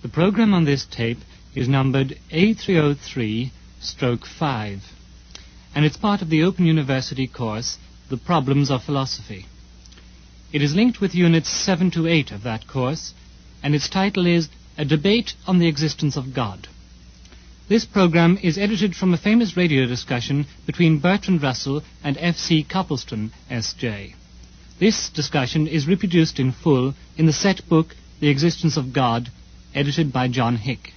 The program on this tape is numbered A303/5, and it's part of the Open University course, The Problems of Philosophy. It is linked with Units 7 to 8 of that course, and its title is A Debate on the Existence of God. This program is edited from a famous radio discussion between Bertrand Russell and F.C. Copleston, S.J. This discussion is reproduced in full in the set book The Existence of God, edited by John Hick.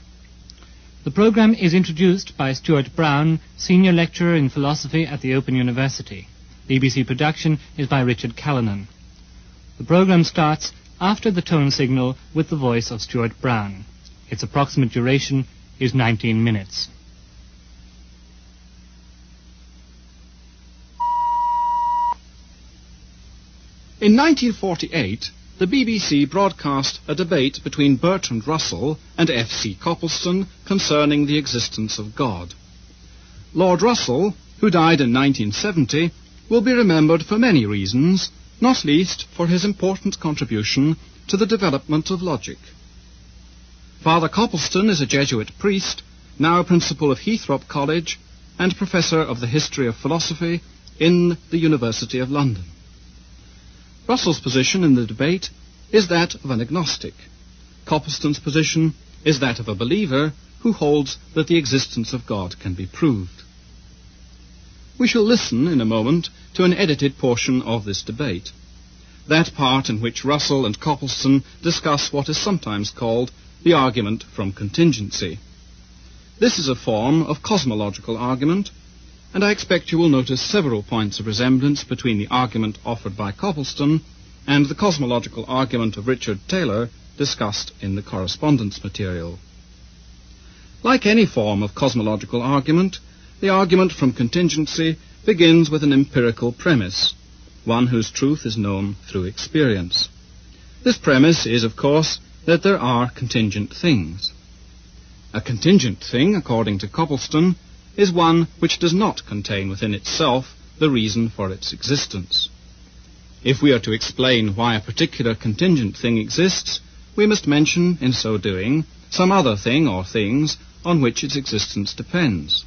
The program is introduced by Stuart Brown, Senior Lecturer in Philosophy at the Open University. The BBC production is by Richard Callanan. The program starts after the tone signal with the voice of Stuart Brown. Its approximate duration is 19 minutes. In 1948, the BBC broadcast a debate between Bertrand Russell and F.C. Copleston concerning the existence of God. Lord Russell, who died in 1970, will be remembered for many reasons, not least for his important contribution to the development of logic. Father Copleston is a Jesuit priest, now Principal of Heathrop College and Professor of the History of Philosophy in the University of London. Russell's position in the debate is that of an agnostic. Copleston's position is that of a believer who holds that the existence of God can be proved. We shall listen in a moment to an edited portion of this debate, that part in which Russell and Copleston discuss what is sometimes called the argument from contingency. This is a form of cosmological argument, and I expect you will notice several points of resemblance between the argument offered by Copleston and the cosmological argument of Richard Taylor discussed in the correspondence material. Like any form of cosmological argument, the argument from contingency begins with an empirical premise, one whose truth is known through experience. This premise is, of course, that there are contingent things. A contingent thing, according to Copleston, is one which does not contain within itself the reason for its existence. If we are to explain why a particular contingent thing exists, we must mention, in so doing, some other thing or things on which its existence depends.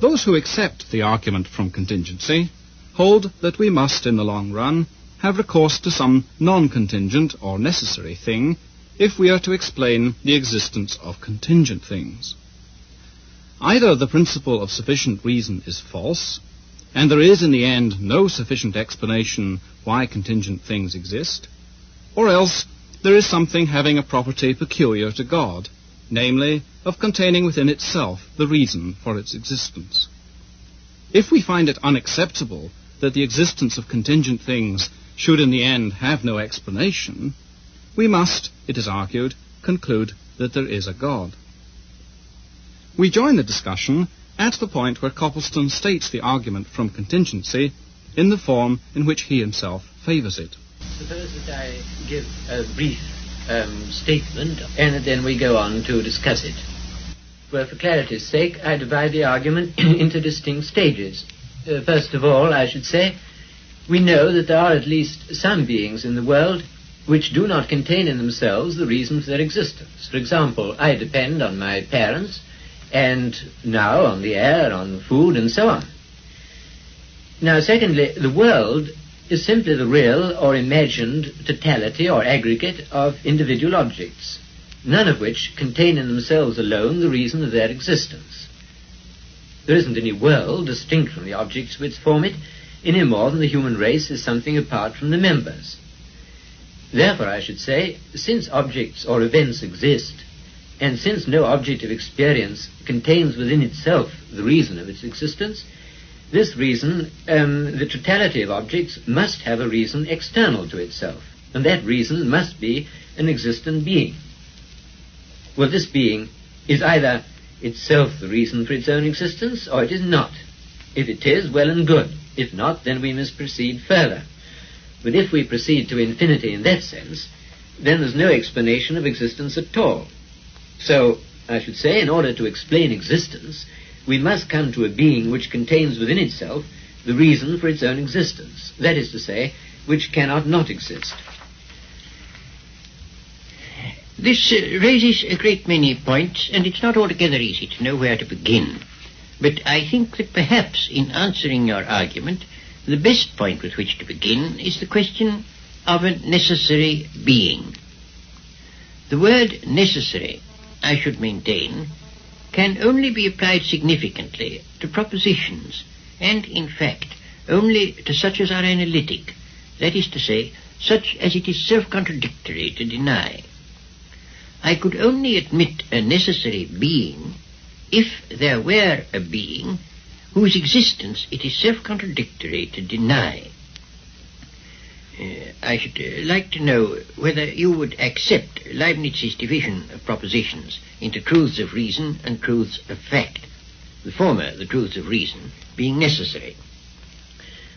Those who accept the argument from contingency hold that we must, in the long run, have recourse to some non-contingent or necessary thing if we are to explain the existence of contingent things. Either the principle of sufficient reason is false, and there is in the end no sufficient explanation why contingent things exist, or else there is something having a property peculiar to God, namely, of containing within itself the reason for its existence. If we find it unacceptable that the existence of contingent things should in the end have no explanation, we must, it is argued, conclude that there is a God. We join the discussion at the point where Copleston states the argument from contingency in the form in which he himself favours it. Suppose that I give a brief statement and then we go on to discuss it. Well, for clarity's sake, I divide the argument into distinct stages. First of all, I should say, we know that there are at least some beings in the world which do not contain in themselves the reason for their existence. For example, I depend on my parents, and now on the air, on food, and so on. Now, secondly, the world is simply the real or imagined totality or aggregate of individual objects, none of which contain in themselves alone the reason of their existence. There isn't any world distinct from the objects which form it, any more than the human race is something apart from the members. Therefore, I should say, since objects or events exist, and since no object of experience contains within itself the reason of its existence, this reason, the totality of objects, must have a reason external to itself, and that reason must be an existent being. Well, this being is either itself the reason for its own existence, or it is not. If it is, well and good. If not, then we must proceed further. But if we proceed to infinity in that sense, then there's no explanation of existence at all. So, I should say, in order to explain existence, we must come to a being which contains within itself the reason for its own existence, that is to say, which cannot not exist. This raises a great many points, and it's not altogether easy to know where to begin. But I think that perhaps in answering your argument, the best point with which to begin is the question of a necessary being. The word necessary, I should maintain, can only be applied significantly to propositions, and in fact only to such as are analytic, that is to say, such as it is self-contradictory to deny. I could only admit a necessary being if there were a being whose existence it is self-contradictory to deny. I should like to know whether you would accept Leibniz's division of propositions into truths of reason and truths of fact, the former, the truths of reason, being necessary.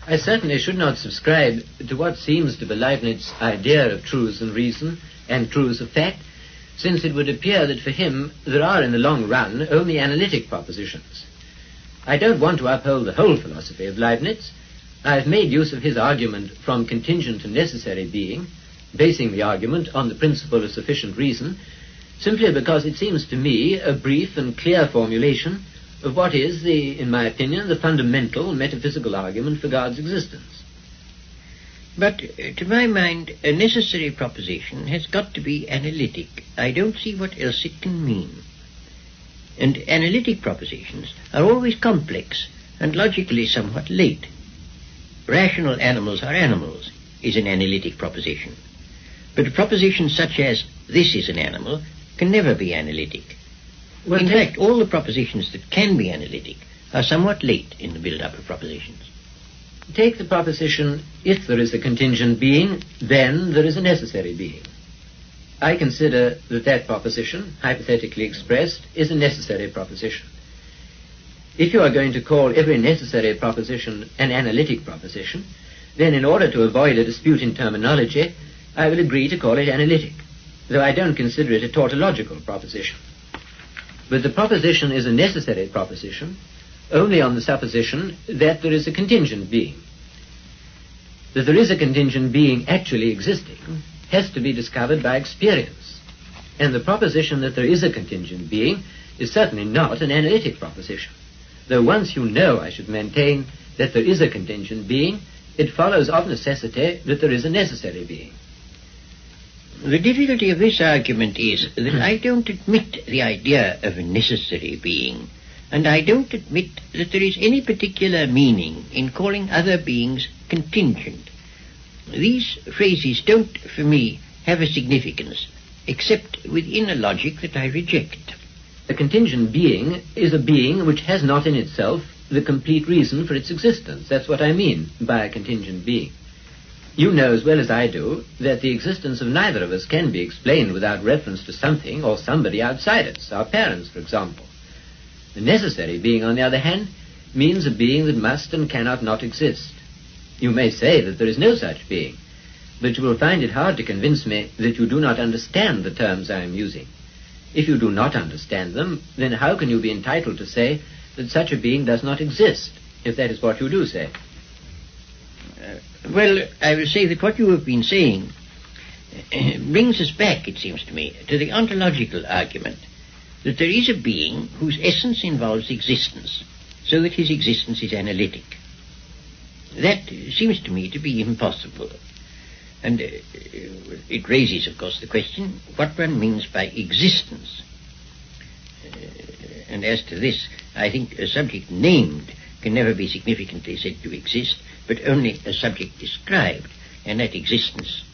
I certainly should not subscribe to what seems to be Leibniz's idea of truths and reason and truths of fact, since it would appear that for him there are in the long run only analytic propositions. I don't want to uphold the whole philosophy of Leibniz. I have made use of his argument from contingent to necessary being, basing the argument on the principle of sufficient reason, simply because it seems to me a brief and clear formulation of what is, in my opinion, the fundamental metaphysical argument for God's existence. But, to my mind, a necessary proposition has got to be analytic. I don't see what else it can mean. And analytic propositions are always complex and logically somewhat late. Rational animals are animals is an analytic proposition. But a proposition such as this is an animal can never be analytic. Well, in fact, all the propositions that can be analytic are somewhat late in the build-up of propositions. Take the proposition, if there is a contingent being, then there is a necessary being. I consider that that proposition, hypothetically expressed, is a necessary proposition. If you are going to call every necessary proposition an analytic proposition, then in order to avoid a dispute in terminology, I will agree to call it analytic, though I don't consider it a tautological proposition. But the proposition is a necessary proposition only on the supposition that there is a contingent being. That there is a contingent being actually existing has to be discovered by experience. And the proposition that there is a contingent being is certainly not an analytic proposition. Though once you know, I should maintain, that there is a contingent being, it follows of necessity that there is a necessary being. The difficulty of this argument is that I don't admit the idea of a necessary being, and I don't admit that there is any particular meaning in calling other beings contingent. These phrases don't, for me, have a significance, except within a logic that I reject. A contingent being is a being which has not in itself the complete reason for its existence. That's what I mean by a contingent being. You know as well as I do that the existence of neither of us can be explained without reference to something or somebody outside us, our parents, for example. The necessary being, on the other hand, means a being that must and cannot not exist. You may say that there is no such being, but you will find it hard to convince me that you do not understand the terms I am using. If you do not understand them, then how can you be entitled to say that such a being does not exist, if that is what you do say? Well, I will say that what you have been saying brings us back, it seems to me, to the ontological argument that there is a being whose essence involves existence, so that his existence is analytic. That seems to me to be impossible. And it raises, of course, the question what one means by existence. And as to this, I think a subject named can never be significantly said to exist, but only a subject described, and that existence,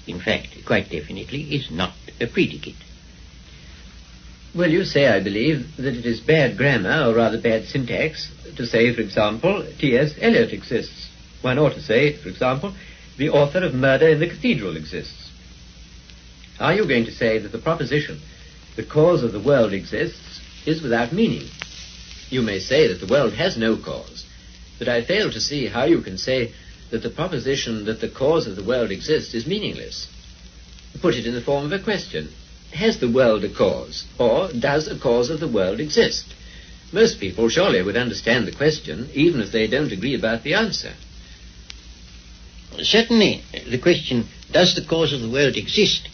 in fact, quite definitely, is not a predicate. Well, you say, I believe, that it is bad grammar, or rather bad syntax, to say, for example, T.S. Eliot exists. One ought to say, for example, the author of Murder in the Cathedral exists. Are you going to say that the proposition, the cause of the world exists, is without meaning? You may say that the world has no cause, but I fail to see how you can say that the proposition that the cause of the world exists is meaningless. Put it in the form of a question. Has the world a cause, or does a cause of the world exist? Most people surely would understand the question, even if they don't agree about the answer. Certainly, the question, does the cause of the world exist,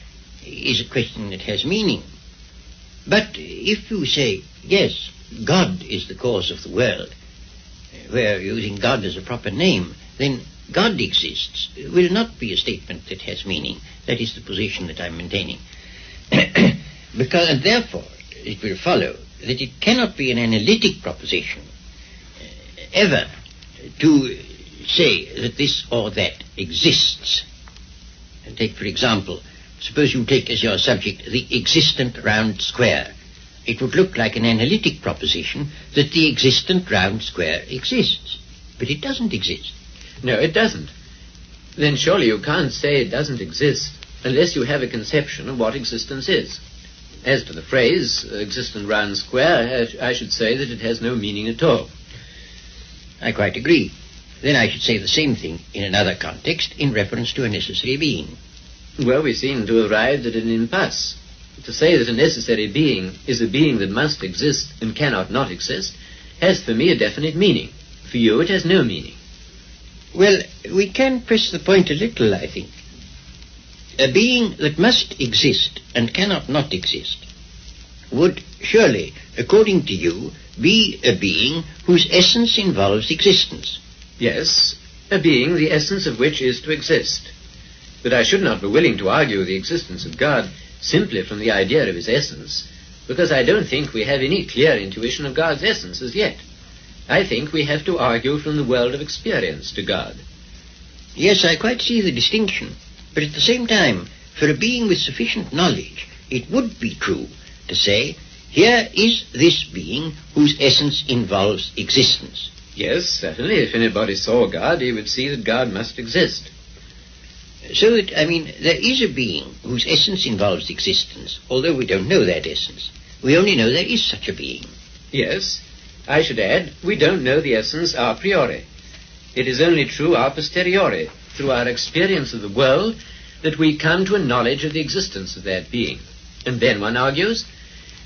is a question that has meaning. But if you say, yes, God is the cause of the world, where using God as a proper name, then God exists will not be a statement that has meaning. That is the position that I'm maintaining. And therefore, it will follow that it cannot be an analytic proposition ever to say that this or that exists. And take, for example, suppose you take as your subject the existent round square. It would look like an analytic proposition that the existent round square exists. But it doesn't exist. No, it doesn't. Then surely you can't say it doesn't exist unless you have a conception of what existence is. As to the phrase, existent round square, I should say that it has no meaning at all. I quite agree. Then I should say the same thing in another context in reference to a necessary being. Well, we seem to have arrived at an impasse. To say that a necessary being is a being that must exist and cannot not exist has for me a definite meaning. For you it has no meaning. Well, we can press the point a little, I think. A being that must exist and cannot not exist would surely, according to you, be a being whose essence involves existence. Yes, a being the essence of which is to exist. But I should not be willing to argue the existence of God simply from the idea of his essence, because I don't think we have any clear intuition of God's essence as yet. I think we have to argue from the world of experience to God. Yes, I quite see the distinction. But at the same time, for a being with sufficient knowledge, it would be true to say, here is this being whose essence involves existence. Yes, certainly. If anybody saw God, he would see that God must exist. So that, there is a being whose essence involves existence, although we don't know that essence. We only know there is such a being. Yes. I should add, we don't know the essence a priori. It is only true a posteriori, through our experience of the world, that we come to a knowledge of the existence of that being. And then, one argues,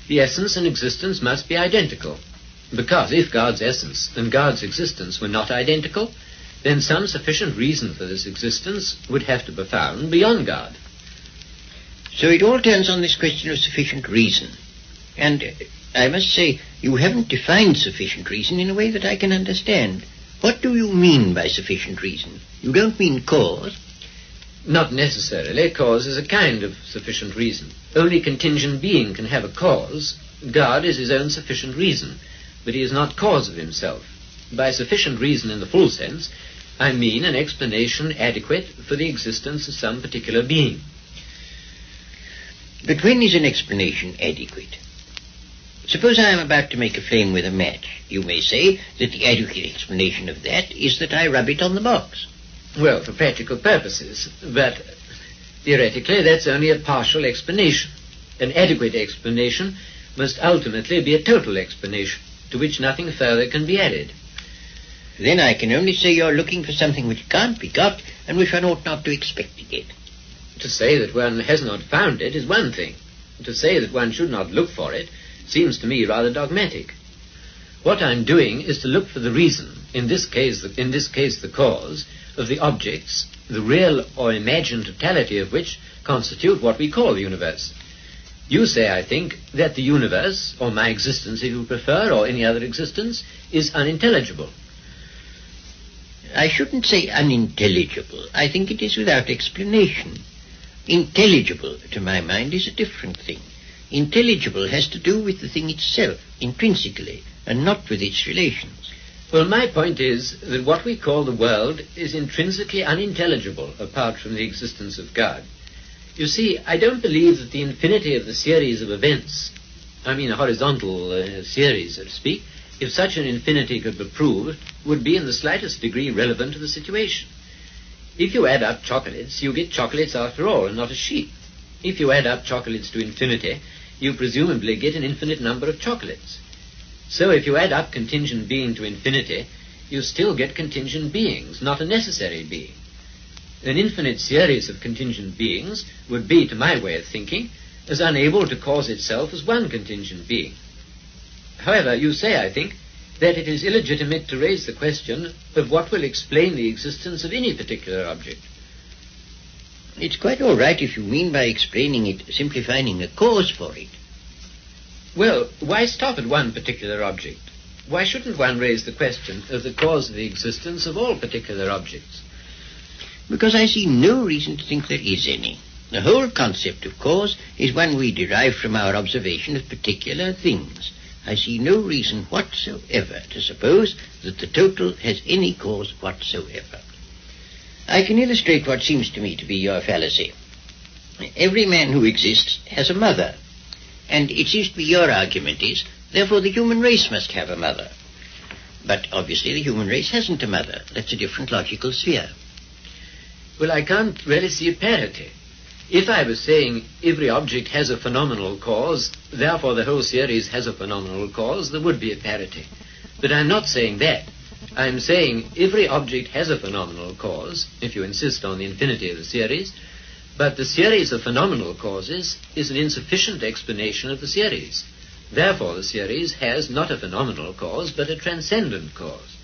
the essence and existence must be identical. Because if God's essence and God's existence were not identical, then some sufficient reason for this existence would have to be found beyond God. So it all turns on this question of sufficient reason. And I must say, you haven't defined sufficient reason in a way that I can understand. What do you mean by sufficient reason? You don't mean cause? Not necessarily. Cause is a kind of sufficient reason. Only contingent being can have a cause. God is his own sufficient reason, but he is not cause of himself. By sufficient reason in the full sense, I mean an explanation adequate for the existence of some particular being. But when is an explanation adequate? Suppose I am about to make a flame with a match. You may say that the adequate explanation of that is that I rub it on the box. Well, for practical purposes, but theoretically that's only a partial explanation. An adequate explanation must ultimately be a total explanation, to which nothing further can be added. Then I can only say you're looking for something which can't be got and which one ought not to expect to get. To say that one has not found it is one thing. To say that one should not look for it seems to me rather dogmatic. What I'm doing is to look for the reason, in this case the cause, of the objects, the real or imagined totality of which constitute what we call the universe. You say, I think, that the universe, or my existence if you prefer, or any other existence, is unintelligible. I shouldn't say unintelligible. I think it is without explanation. Intelligible, to my mind, is a different thing. Intelligible has to do with the thing itself, intrinsically, and not with its relations. Well, my point is that what we call the world is intrinsically unintelligible apart from the existence of God. You see, I don't believe that the infinity of the series of events, I mean a horizontal series, so to speak, if such an infinity could be proved, would be in the slightest degree relevant to the situation. If you add up chocolates, you get chocolates after all, and not a sheep. If you add up chocolates to infinity, you presumably get an infinite number of chocolates. So if you add up contingent being to infinity, you still get contingent beings, not a necessary being. An infinite series of contingent beings would be, to my way of thinking, as unable to cause itself as one contingent being. However, you say, I think, that it is illegitimate to raise the question of what will explain the existence of any particular object. It's quite all right if you mean by explaining it simply finding a cause for it. Well, why stop at one particular object? Why shouldn't one raise the question of the cause of the existence of all particular objects? Because I see no reason to think there is any. The whole concept of cause is one we derive from our observation of particular things. I see no reason whatsoever to suppose that the total has any cause whatsoever. I can illustrate what seems to me to be your fallacy. Every man who exists has a mother, and it seems to be your argument is, therefore the human race must have a mother. But obviously the human race hasn't a mother. That's a different logical sphere. Well, I can't really see a parity. If I was saying every object has a phenomenal cause, therefore the whole series has a phenomenal cause, there would be a parity. But I'm not saying that. I'm saying every object has a phenomenal cause, if you insist on the infinity of the series, but the series of phenomenal causes is an insufficient explanation of the series. Therefore the series has not a phenomenal cause, but a transcendent cause.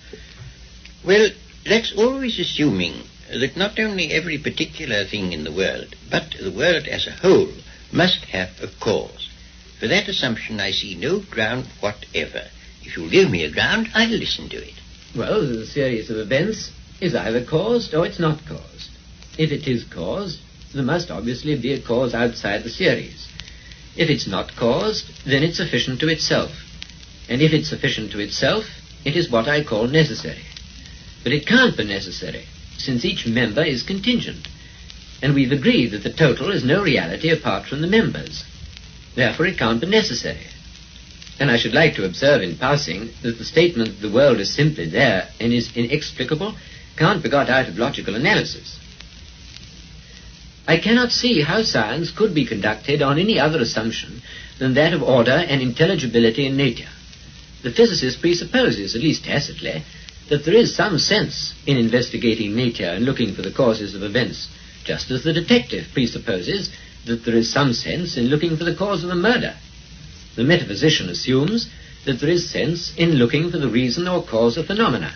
Well, that's always assuming that not only every particular thing in the world, but the world as a whole, must have a cause. For that assumption I see no ground whatever. If you'll give me a ground, I'll listen to it. Well, the series of events is either caused or it's not caused. If it is caused, there must obviously be a cause outside the series. If it's not caused, then it's sufficient to itself. And if it's sufficient to itself, it is what I call necessary. But it can't be necessary, since each member is contingent, and we've agreed that the total is no reality apart from the members. Therefore it can't be necessary. And I should like to observe in passing that the statement that the world is simply there and is inexplicable can't be got out of logical analysis. I cannot see how science could be conducted on any other assumption than that of order and intelligibility in nature. The physicist presupposes, at least tacitly, that there is some sense in investigating nature and looking for the causes of events, just as the detective presupposes that there is some sense in looking for the cause of a murder. The metaphysician assumes that there is sense in looking for the reason or cause of phenomena,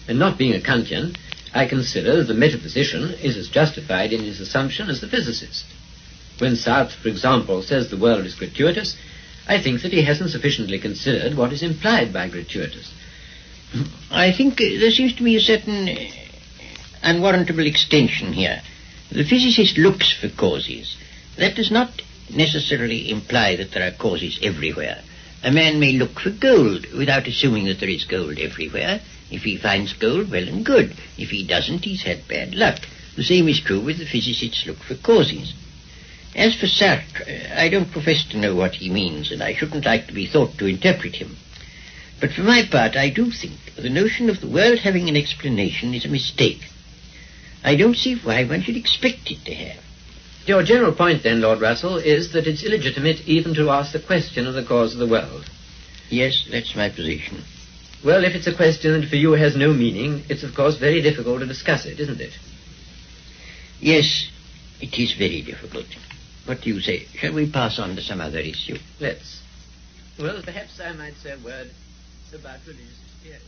and not being a Kantian, I consider that the metaphysician is as justified in his assumption as the physicist. When Sartre, for example, says the world is gratuitous, I think that he hasn't sufficiently considered what is implied by gratuitous. I think there seems to be a certain unwarrantable extension here. The physicist looks for causes. That does not necessarily imply that there are causes everywhere. A man may look for gold without assuming that there is gold everywhere. If he finds gold, well and good. If he doesn't, he's had bad luck. The same is true with the physicists look for causes. As for Sartre, I don't profess to know what he means, and I shouldn't like to be thought to interpret him. But for my part, I do think the notion of the world having an explanation is a mistake. I don't see why one should expect it to have. Your general point, then, Lord Russell, is that it's illegitimate even to ask the question of the cause of the world. Yes, that's my position. Well, if it's a question that for you has no meaning, it's of course very difficult to discuss it, isn't it? Yes, it is very difficult. What do you say? Shall we pass on to some other issue? Let's. Well, perhaps I might say a word about religious theory.